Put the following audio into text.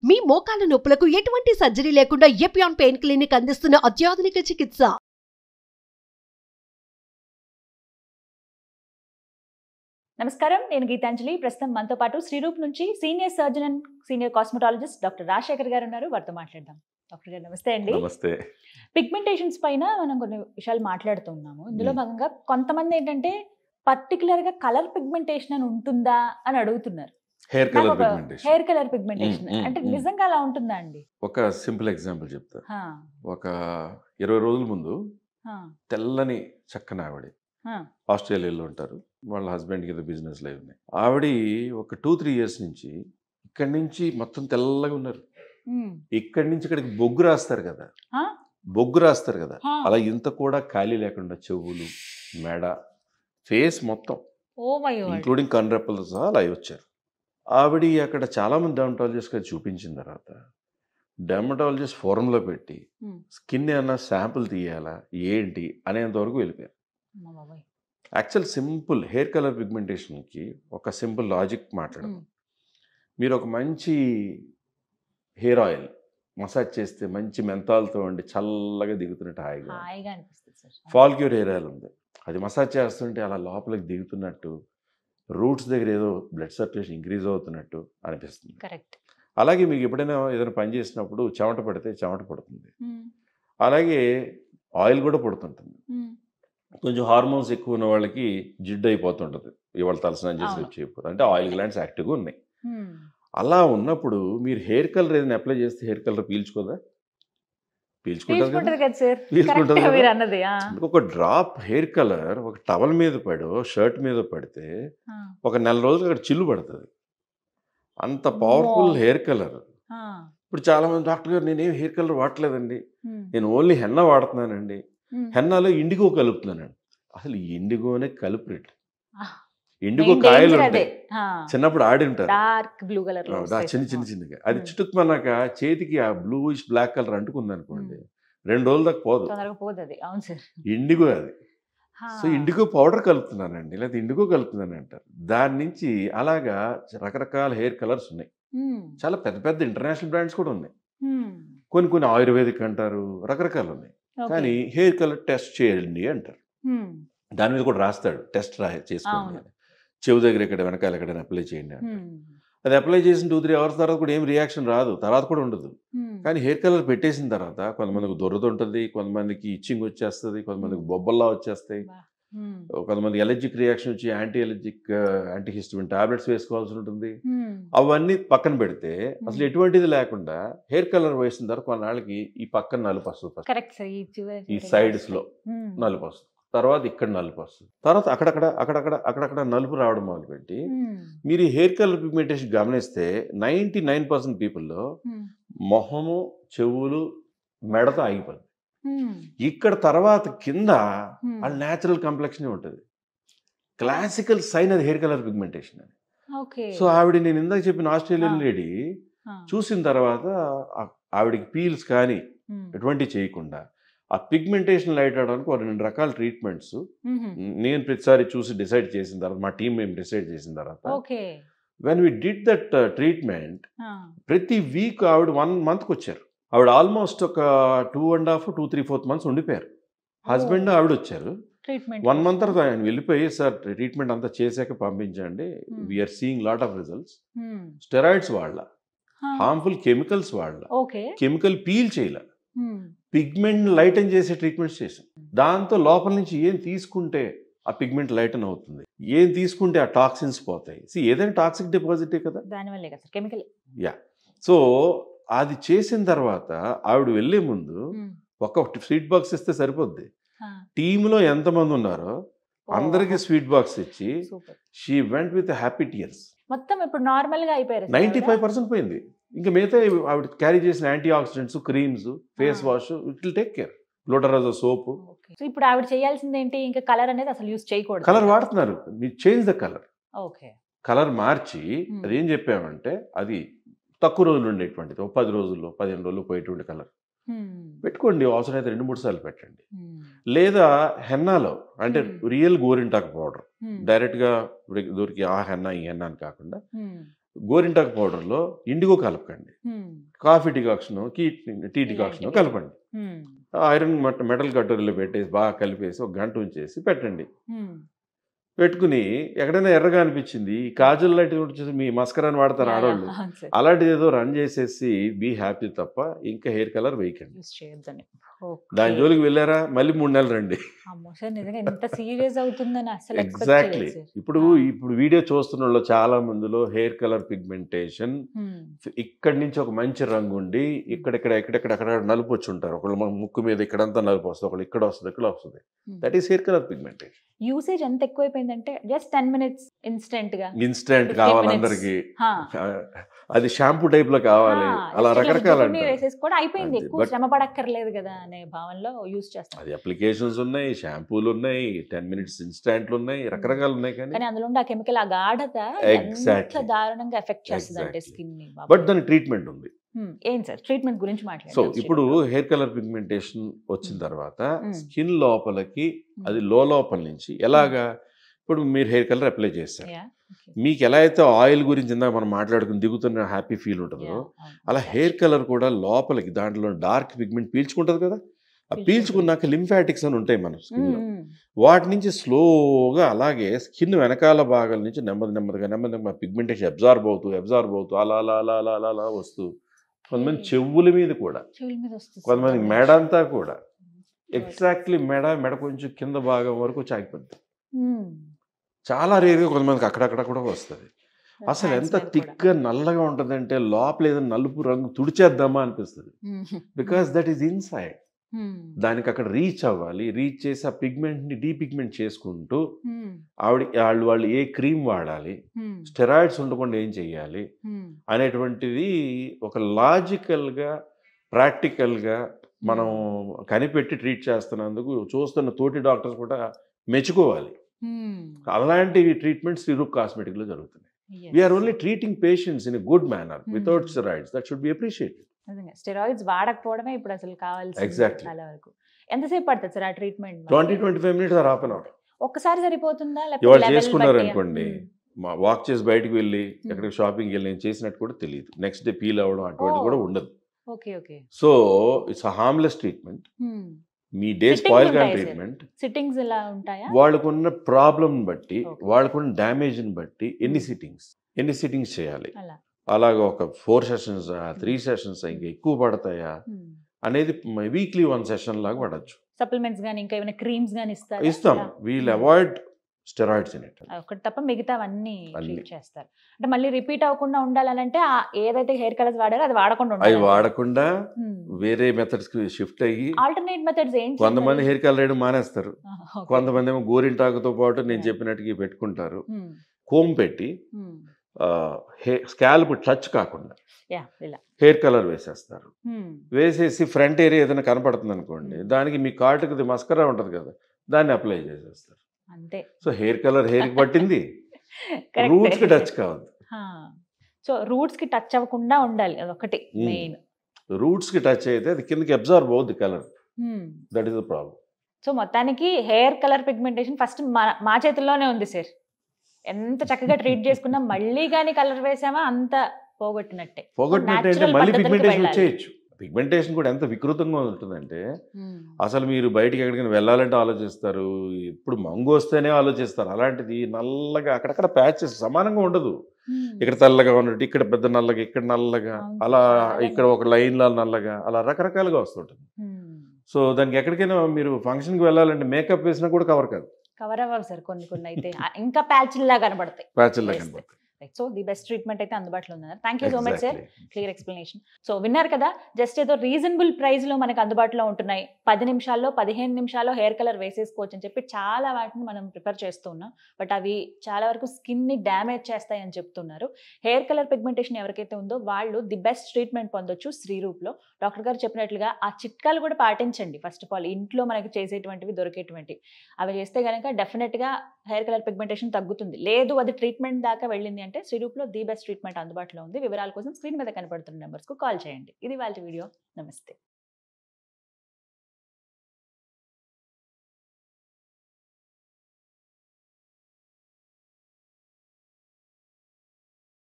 మీ మోకాల నొప్పులకు ఎటువంటి సర్జరీ లేకుండా ఎపియాన్ పెయిన్ క్లినిక్ అందిస్తున్న అత్యాధునిక చికిత్స. నమస్కారం, నేను గీతాంజలి. ప్రస్తుతం మనతో పాటు శ్రీరూప్ నుంచి senior surgeon and senior cosmetologist doctor Rajasekhar గారు ఉన్నారు. వారితో మాట్లాడదాం. డాక్టర్ గారు నమస్తే అండి. నమస్తే. పిగ్మెంటేషన్స్ పైన మనం కొన్ని విషయాలు మాట్లాడుతున్నాము. ఇందులో భాగంగా కొంతమంది ఏంటంటే పర్టికులర్ గా కలర్ పిగ్మెంటేషన్ అని ఉంటుందా అని అడుగుతున్నారు. హెయిర్ కలర్ పిగ్మెంటేషన్ అంటే నిజంగా అలా ఉంటుందా అండి? ఒక సింపుల్ ఎగ్జాంపుల్ చెప్తా. ఒక 20 రోజుల ముందు తెల్లని చక్కని ఆవిడ ఆస్ట్రేలియాలో ఉంటారు. వాళ్ళ హస్బెండ్కి ఏదో బిజినెస్ లైవ్ ఉన్నాయి. ఆవిడ ఒక 2-3 ఇయర్స్ నుంచి ఇక్కడి నుంచి మొత్తం తెల్లగా ఉన్నారు. ఇక్కడి నుంచి ఇక్కడికి బొగ్గు రాస్తారు కదా, అలా ఇంత కూడా ఖాళీ లేకుండా చెవులు, మెడ, ఫేస్ మొత్తం ఇంక్లూడింగ్ కన్రెప్పలతో సహా అలా వచ్చారు. ఆవిడ అక్కడ చాలామంది డెర్మటాలజిస్ట్ చూపించిన తర్వాత డెర్మటాలజిస్ట్ ఫోరంలో పెట్టి స్కిన్ ఏమన్నా శాంపుల్ తీయాలా ఏంటి అనేంత వరకు వెళ్ళిపోయారు. యాక్చువల్ సింపుల్ హెయిర్ కలర్ పిగ్మెంటేషన్కి ఒక సింపుల్ లాజిక్ మాట్లాడదాం. మీరు ఒక మంచి హెయిర్ ఆయిల్ మసాజ్ చేస్తే మంచి మెంతాలతో ఉండి చల్లగా దిగుతున్నట్టు హాయిగా అనిపిస్తుంది. ఫాల్క్యూర్ హెయిర్ ఆయిల్ ఉంది, అది మసాజ్ చేస్తుంటే అలా లోపలికి దిగుతున్నట్టు, రూట్స్ దగ్గర ఏదో బ్లడ్ సర్క్యులేషన్ ఇంక్రీజ్ అవుతున్నట్టు అనిపిస్తుంది. అలాగే మీకు ఎప్పుడైనా ఏదైనా పని చేసినప్పుడు చెమట పడితే చెమట పడుతుంది, అలాగే ఆయిల్ కూడా పడుతుంటుంది. కొంచెం హార్మోన్స్ ఎక్కువ ఉన్న వాళ్ళకి జిడ్డు అయిపోతుంటుంది, ఇవాళ తలస్నానం చేసి వచ్చేపోతుంది, అంటే ఆయిల్ గ్లాండ్స్ యాక్టివ్గా ఉన్నాయి. అలా ఉన్నప్పుడు మీరు హెయిర్ కలర్ ఏదైనా అప్లై చేస్తే హెయిర్ కలర్ పీల్చుకోదా? పీల్చుకుంటుంది. ఒక డ్రాప్ హెయిర్ కలర్ ఒక టవల్ మీద పడో షర్ట్ మీద పడితే ఒక 4 రోజులు అక్కడ చిల్లు పడుతుంది. అంత పవర్ఫుల్ హెయిర్ కలర్. ఇప్పుడు చాలా మంది డాక్టర్ గారు నేనేం హెయిర్ కలర్ వాడలేదండి, నేను ఓన్లీ హెన్నా వాడుతున్నానండి, హెన్నాలో ఇండిగో కలుపుతున్నానండి. అసలు ఇండిగోనే కలుపురేట్. ఇండిగో కాయలు ఉంటాయి, చిన్నప్పుడు ఆడి ఉంటారు చిన్నగా, అది చిటుక్కుమన్నాక చేతికి ఆ బ్లూయిష్ బ్లాక్ కలర్ అంటుకుంది అనుకోండి, 2 రోజుల దాకా పోదు ఇండిగో అది. సో ఇండిగో పౌడర్ కలుపుతున్నానండి, లేదా ఇండిగో కలుపుతున్నాను అంటారు. దాని నుంచి అలాగా రకరకాల హెయిర్ కలర్స్ ఉన్నాయి. చాలా పెద్ద పెద్ద ఇంటర్నేషనల్ బ్రాండ్స్ కూడా ఉన్నాయి. కొన్ని ఆయుర్వేదిక్ అంటారు, రకరకాలు ఉన్నాయి. కానీ హెయిర్ కలర్ టెస్ట్ చేయండి అంటారు. దాని మీద కూడా రాస్తాడు, టెస్ట్ చేసుకోండి, చెవు దగ్గర ఇక్కడ వెనకాల ఎక్కడైనా అప్లై చేయండి అంటారు. అది అప్లై చేసిన 2-3 అవర్స్ తర్వాత కూడా ఏం రియాక్షన్ రాదు, తర్వాత కూడా ఉండదు. కానీ హెయిర్ కలర్ పెట్టేసిన తర్వాత కొంతమందికి దొరద ఉంటుంది, కొంతమందికి ఇచ్చింగ్ వచ్చేస్తుంది, కొంతమందికి బొబ్బల్లా వచ్చేస్తాయి, కొంతమంది ఎలర్జిక్ రియాక్షన్ వచ్చి యాంటీహిస్టమిన్ టాబ్లెట్స్ వేసుకోవాల్సి ఉంటుంది. అవన్నీ పక్కన పెడితే అసలు ఎటువంటిది లేకుండా హెయిర్ కలర్ వేసిన తర్వాత కొన్నాళ్ళకి ఈ పక్కన నలుపు వస్తుంది, ఈ సైడ్స్ లో నలుపు వస్తుంది, తర్వాత ఇక్కడ నలుపు వస్తుంది, తర్వాత అక్కడక్కడ నలుపు రావడం మొదలుపెట్టి మీరు ఈ హెయిర్ కలర్ పిగ్మెంటేషన్ గమనిస్తే 99% పీపుల్లో మొహము, చెవులు, మెడతో ఆగిపోతుంది. ఇక్కడ తర్వాత కింద వాళ్ళ న్యాచురల్ కాంప్లెక్షన్ ఉంటుంది. క్లాసికల్ సైన్ అది హెయిర్ కలర్ పిగ్మెంటేషన్ అని. సో ఆవిడ నేను ఇందాక చెప్పిన ఆస్ట్రేలియన్ లేడీ చూసిన తర్వాత ఆవిడకి పీల్స్ కానీ ఎటువంటి చేయకుండా ఆ పిగ్మెంటేషన్ లైట్ అవడానికి 2 రకాల ట్రీట్మెంట్స్ నేను ప్రతిసారి చూసి డిసైడ్ చేసిన తర్వాత, మా టీం మేము డిసైడ్ చేసిన తర్వాత, when we did that treatment, ప్రతి వీక్ ఆవిడ 1 monthకి వచ్చారు. ఆవిడ ఆల్మోస్ట్ ఒక 2.5-3-4 months ఉండిపోయారు. హస్బెండ్ ఆవిడ వచ్చారు, 1 month తర్వాత ఆయన వెళ్ళిపోయి, సార్ ట్రీట్మెంట్ అంతా చేశాక పంపించండి, we're seeing lot of results. Steroids వాళ్ళ, హార్మ్ఫుల్ కెమికల్స్ వాళ్ళ, కెమికల్ పీల్ చేయలే, పిగ్మెంట్ లైటన్ చేసే ట్రీట్మెంట్స్ చేసాం. దాంతో లోపల నుంచి ఏం తీసుకుంటే ఆ పిగ్మెంట్ లైటన్ అవుతుంది, ఏం తీసుకుంటే ఆ టాక్సిన్స్ పోతాయి. ఏదైనా టాక్సిక్ డిపాజిటే కదా, సో అది చేసిన తర్వాత ఆవిడ వెళ్లే ముందు ఒక స్వీట్ బాక్స్ ఇస్తే సరిపోద్ది. టీంలో ఎంతమంది ఉన్నారో అందరికి స్వీట్ బాక్స్ ఇచ్చి she went with happy tears. మొత్తం ఇప్పుడు నార్మల్ గా అయిపోయారు, 95% పోయింది. ఇంకా మిగతా ఆవిడ క్యారీ చేసిన antioxidants, creams, face wash, it will take care. గ్లోటరాజో సోప్. ఇప్పుడు ఆవిడ చేయాల్సింది ఏంటి? ఇంకా కలర్ అనేది అసలు యూజ్ చేయకూడదు. కలర్ వాడుతున్నారు, మీరు చేంజ్ ద కలర్. కలర్ మార్చి అదేం చెప్పామంటే అది తక్కువ రోజులు ఉండేటువంటిది, 10 రోజుల్లో 15 రోజుల్లో పోయేటువంటి కలర్ పెట్టుకోండి. అవసరమైతే 2-3 సార్లు పెట్టండి. లేదా హెన్నాలో అంటే రియల్ గోరింటాకు పౌడర్ డైరెక్ట్గా దొరికి ఆ హెన్నా ఈ హెన్నా అని కాకుండా గోరింటాకు పౌడర్లో ఇండిగో కలపకండి, కాఫీ డికాక్షన్, టీ డికాక్షన్ కలపండి. ఐరన్ మెటల్ కట్టోరీలో పెట్టేసి బాగా కలిపేసి ఒక గంట ఉంచేసి పెట్టండి. పెట్టుకుని ఎక్కడైనా ఎర్రగా అనిపించింది, ఈ కాజల్ లాంటివి వచ్చేసి మీ మస్కరాన్ని వాడతారు ఆడవాళ్ళు, అలాంటిది ఏదో రన్ చేసేసి బీ హ్యాపీ తప్ప ఇంకా హెయిర్ కలర్ వేయకండి. దాని జోలికి వెళ్ళారా మళ్ళీ 3 నెలలు రండి. ఎగ్జాక్ట్లీ. ఇప్పుడు వీడియో చూస్తున్న వాళ్ళు చాలా మందిలో హెయిర్ కలర్ పిగ్మెంటేషన్ ఇక్కడి నుంచి ఒక మంచి రంగు ఉండి ఎక్కడెక్కడ నలుపు వచ్చి ఉంటారు. ఒకళ్ళు ముక్కు మీద ఇక్కడంతా నలుపు వస్తుంది, ఒకళ్ళు ఇక్కడ వస్తుంది, ఇక్కడ వస్తుంది. That is hair colour pigmentation. Usage ఎంత ఎక్కువైపోయిందంటే జస్ట్ 10 minutes ఇన్స్టెంట్ కావాలి అందరికి. అది షాంపూ టైప్ లో కావాలి, అలా రకరకాల వేసేసుకోవడం అయిపోయింది. ఎక్కువ శ్రమ పడక్కర్లేదు కదా అనే భావనలో యూజ్ చేస్తాం. అది అప్లికేషన్స్ ఉన్నాయి, షాంపూలు ఉన్నాయి, 10 minutes ఇన్స్టాంట్లు ఉన్నాయి, రకరకాలు ఉన్నాయి. కానీ అందులో ఆ కెమికల్ ఆ గాఢత ఎంత దారుణంగా ఎఫెక్ట్ చేస్తుంది అంటే స్కిన్ ని. బట్ దాని ట్రీట్మెంట్ ఉంది. ఏం సార్ ట్రీట్మెంట్ గురించి మాట్లాడారు? సో ఇప్పుడు హెయిర్ కలర్ పిగ్మెంటేషన్ వచ్చిన తర్వాత స్కిన్ లోపలికి అది లోపల నుంచి ఎలాగా, ఇప్పుడు మీరు హెయిర్ కలర్ అప్లై చేస్తారు, మీకు ఎలా అయితే ఆయిల్ గురించి ఇందాక మనం మాట్లాడుకుని దిగుతున్న హ్యాపీ ఫీల్ ఉంటుందో అలా హెయిర్ కలర్ కూడా లోపలికి దాంట్లో డార్క్ పిగ్మెంట్ పీల్చుకుంటుంది కదా. ఆ పీల్చుకున్నాక లింఫాటిక్స్ అని ఉంటాయి మన స్కిన్లో, వాటి నుంచి స్లోగా అలాగే స్కిన్ వెనకాల భాగాల నుంచి నెమ్మదిగా పిగ్మెంటేషన్ అబ్జార్బ్ అవుతూ అలా అలా అలా అలా అలా అలా వస్తూ కొంతమంది చెవుల మీద కూడా, కొంతమంది మెడ అంతా కూడా, ఎగ్జాక్ట్లీ మెడ కొంచెం కింద భాగం వరకు చాకిపోద్ది. చాలా రేరుగా కొంతమందికి అక్కడక్కడ కూడా వస్తుంది. అసలు ఎంత థిక్గా నల్లగా ఉంటుందంటే లోపల ఏదైనా నలుపు రంగు తుడిచేద్దామా అనిపిస్తుంది. Because that is inside. దానికి అక్కడ రీచ్ అవ్వాలి, రీచ్ చేసి ఆ పిగ్మెంట్ని డీపిగ్మెంట్ చేసుకుంటూ వాళ్ళు ఏ క్రీమ్ వాడాలి, స్టెరాయిడ్స్ ఉండకుండా ఏం చెయ్యాలి అనేటువంటిది ఒక లాజికల్గా ప్రాక్టికల్గా మనం కనిపెట్టి ట్రీట్ చేస్తున్నందుకు చూస్తున్న తోటి డాక్టర్స్ కూడా మెచ్చుకోవాలి. అలాంటివి ట్రీట్మెంట్స్ శ్రీరూప్ కాస్మెటిక్లో జరుగుతున్నాయి. We're only treating patients in a good manner without steroids. That should be appreciated. Steroids వాడకపోవడమే ఇప్పుడు అసలు కావాల్సింది. చాలా వరకు ఎంతసేపు పడుతుంది సార్ ఆ treatment? 20-25 minutes or half an hour. ఒక్కసారి సరిపోతుందా? ఇవాళ చేసుకున్నారు అనుకోండి, వాక్ చేసి బయటకు వెళ్ళి ఎక్కడికి షాపింగ్కి వెళ్ళి నేను చేసినట్టు కూడా తెలియదు, నెక్స్ట్ డే పీల్ అవ్వడం అటువంటి కూడా ఉండదు. So it's harmless treatment. Me day spoil గా ట్రీట్మెంట్. సిట్టింగ్స్ ఎలా ఉంటాయా? వాళ్ళకున్న ప్రాబ్లం బట్టి, వాళ్ళకున్న డ్యామేజ్ని బట్టి ఎన్ని సిట్టింగ్స్ చేయాలి, అలాగే ఒక 4 sessions 3 sessions ఇంకా ఎక్కువ పడతాయా అనేది వీక్లీ 1 session లాగా పడచ్చు. సప్లిమెంట్స్ గానీ ఇంకా ఏమైనా క్రీమ్స్ గానీ ఇస్తాం. We'll avoid steroids in it. ఒకటి తప్ప మిగతావన్నీ ట్రీట్ చేస్తారు. అంటే మళ్ళీ రిపీట్ అవ్వకుండా ఉండాలంటే ఏదైతే హెయిర్ కలర్స్ వాడారో అది వాడకుండా ఉండాలి. అవి వాడకుండా వేరే మెథడ్స్ కి షిఫ్ట్ అయ్యి ఆల్టర్నేట్ మెథడ్స్ ఏంటి? కొంతమంది హెయిర్ కలర్ వేయడం మానేస్తారు, కొంతమంది ఏమో గోరింటాకుతో పాటు నేను చెప్పినట్టుగా పెట్టుకుంటారు. కోమ్ పెట్టి స్కాల్ప్ టచ్ కాకుండా హెయిర్ కలర్ వేసేస్తారు. వేసేసి ఫ్రంట్ ఏరియా ఏదైనా కనపడుతుంది అనుకోండి, దానికి మీ కాటుకి మస్కరా ఉంటుంది కదా, దాన్ని అప్లై చేసేస్తారు. అంతే. సో హెయిర్ కలర్ హెయిర్కి పట్టింది, రూట్స్ కి టచ్ కావద్దు. సో రూట్స్ కి టచ్ అవ్వకుండా ఉండాలి, అదొకటి మెయిన్. రూట్స్ కి టచ్ అయితే అది కిందకి అబ్జార్బ్ అవుద్ది colour. That is the problem. So మొత్తానికి హెయిర్ కలర్ పిగ్మెంటేషన్ ఫస్ట్ మా చేతుల్లోనే ఉంది సార్. ఎంత చక్కగా ట్రీట్ చేసుకున్నా మళ్ళీ కానీ కలర్ వేసామా అంత పోగొట్టినట్టే. అంటే మళ్ళీ పిగ్మెంటేషన్ వచ్చేయచ్చు. పిగ్మెంటేషన్ కూడా ఎంత వికృతంగా ఉంటుందంటే అసలు మీరు బయటికి ఎక్కడికైనా వెళ్ళాలంటే ఆలోచిస్తారు, ఇప్పుడు మంగు వస్తేనే ఆలోచిస్తారు. అలాంటిది నల్లగా అక్కడక్కడ ప్యాచెస్ సమానంగా ఉండదు. ఇక్కడ తెల్లగా ఉన్నట్టు, ఇక్కడ పెద్ద నల్లగా, ఇక్కడ నల్లగా, అలా ఇక్కడ ఒక లైన్లో నల్లగా, అలా రకరకాలుగా వస్తుంటుంది. సో దానికి ఎక్కడికైనా మీరు ఫంక్షన్కి వెళ్ళాలంటే మేకప్ వేసినా కూడా కవర్ కాదు. కవర్ అవ్వాలి సార్, కొన్ని అయితే ఇంకా ప్యాచ్లా కనబడతాయి. సో ది బెస్ట్ ట్రీట్మెంట్ అయితే అందుబాటులో ఉన్నారు. Thank you so much sir, clear explanation. So విన్నారు కదా, జస్ట్ ఏదో రీజనబుల్ ప్రైస్ లో మనకు అందుబాటులో ఉంటున్నాయి. 10 నిమిషాల్లో 15 నిమిషాల్లో హెయిర్ కలర్ వేసేసుకోవచ్చు అని చెప్పి చాలా వాటిని మనం ప్రిఫర్ చేస్తూ ఉన్నాం. బట్ అవి చాలా వరకు స్కిన్ ని డ్యామేజ్ చేస్తాయి అని చెప్తున్నారు. హెయిర్ కలర్ పిగ్మెంటేషన్ ఎవరికైతే ఉందో వాళ్ళు ది బెస్ట్ ట్రీట్మెంట్ పొందొచ్చు శ్రీరూప్ లో. డాక్టర్ గారు చెప్పినట్లుగా ఆ చిట్కాలు కూడా పాటించండి. ఫస్ట్ ఆఫ్ ఆల్ ఇంట్లో మనకి చేసేటువంటివి దొరికేటువంటివి అవి చేస్తే కనుక డెఫినెట్ గా హెయిర్ కలర్ పిగ్మెంటేషన్ తగ్గుతుంది. లేదు అది ట్రీట్మెంట్ దాకా వెళ్ళింది అంటే శ్రీరూప్ లో ది బెస్ట్ ట్రీట్మెంట్ అందుబాటులో ఉంది. వివరాల కోసం స్క్రీన్ మీద కనపడుతున్న నెంబర్స్ కు కాల్ చేయండి. ఇది వాళ్ళ వీడియో. నమస్తే.